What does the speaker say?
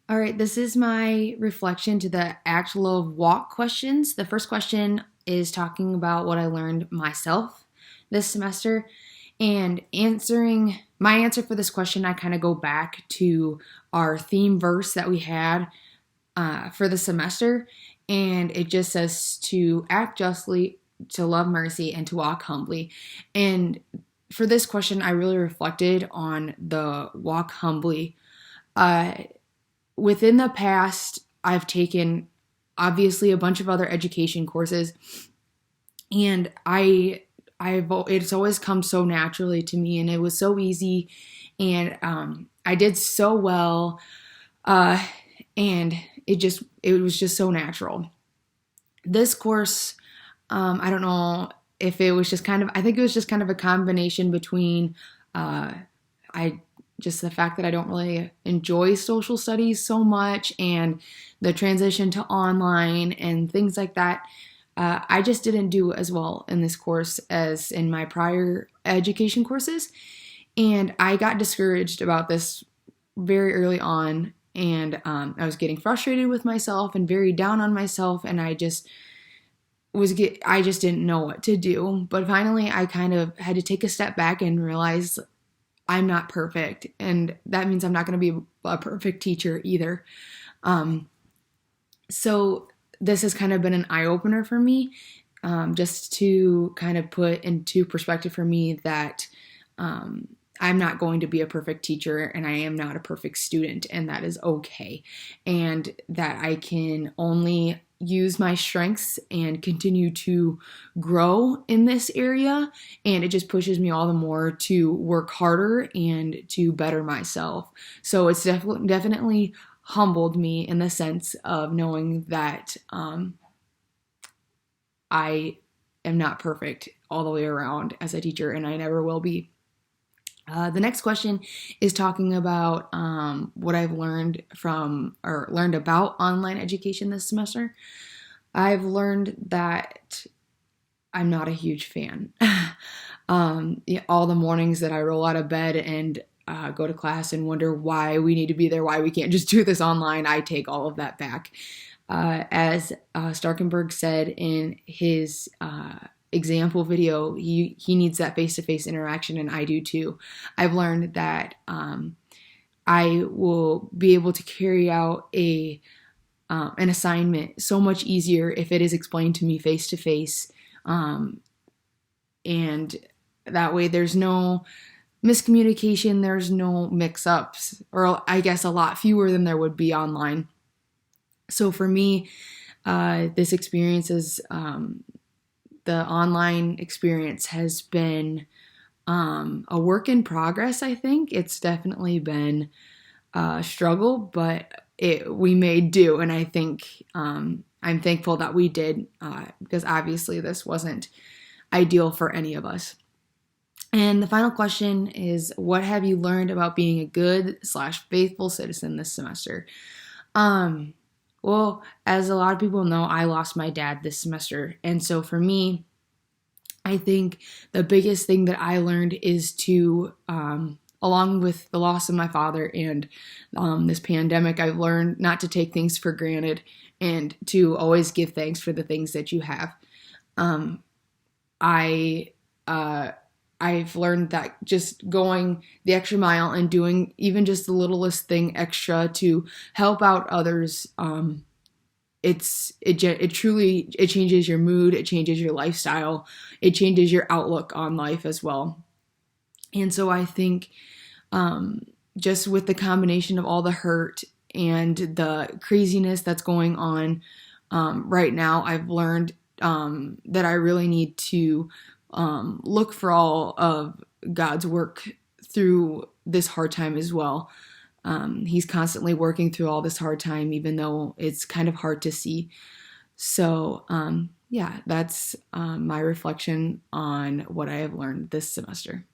All right, this is my reflection to the ActLoveWalk questions. The first question is talking about what I learned myself this semester. And answering my answer for this question, I kind of go back to our theme verse that we had for the semester. And it just says to act justly, to love mercy, and to walk humbly. And for this question, I really reflected on the walk humbly. Uh, Within the past, I've taken obviously a bunch of other education courses, and it's always come so naturally to me, and it was so easy, and I did so well, uh, and it was just so natural. This course, I don't know if it was just kind of I think it was just kind of a combination between I just the fact that I don't really enjoy social studies so much and the transition to online and things like that. I just didn't do as well in this course as in my prior education courses. And I got discouraged about this very early on. And I was getting frustrated with myself and very down on myself. And I just didn't know what to do. But finally, I kind of had to take a step back and realize I'm not perfect, and that means I'm not going to be a perfect teacher either. So this has kind of been an eye-opener for me, just to kind of put into perspective for me that I'm not going to be a perfect teacher, and I am not a perfect student, and that is okay, and that I can only use my strengths and continue to grow in this area, and it just pushes me all the more to work harder and to better myself. So it's definitely humbled me in the sense of knowing that I am not perfect all the way around as a teacher, and I never will be. The next question is talking about what I've learned about online education this semester. I've learned that I'm not a huge fan. All the mornings that I roll out of bed and go to class and wonder why we need to be there, why we can't just do this online, I take all of that back. As Starkenberg said in his example video, he needs that face-to-face interaction, and I do too. I've learned that I will be able to carry out an assignment so much easier if it is explained to me face-to-face, and that way there's no miscommunication, there's no mix-ups, or I guess a lot fewer than there would be online. So for me, this experience is the online experience has been a work in progress, I think. It's definitely been a struggle, but we made do, and I think I'm thankful that we did, because obviously this wasn't ideal for any of us. And the final question is, what have you learned about being a good/faithful citizen this semester? Well, as a lot of people know, I lost my dad this semester. And so for me, I think the biggest thing that I learned is to, along with the loss of my father and this pandemic, I've learned not to take things for granted and to always give thanks for the things that you have. I've learned that just going the extra mile and doing even just the littlest thing extra to help out others, it truly changes your mood, it changes your lifestyle, it changes your outlook on life as well. And so I think just with the combination of all the hurt and the craziness that's going on right now, I've learned that I really need to look for all of God's work through this hard time as well. He's constantly working through all this hard time, even though it's kind of hard to see. So, yeah, that's my reflection on what I have learned this semester.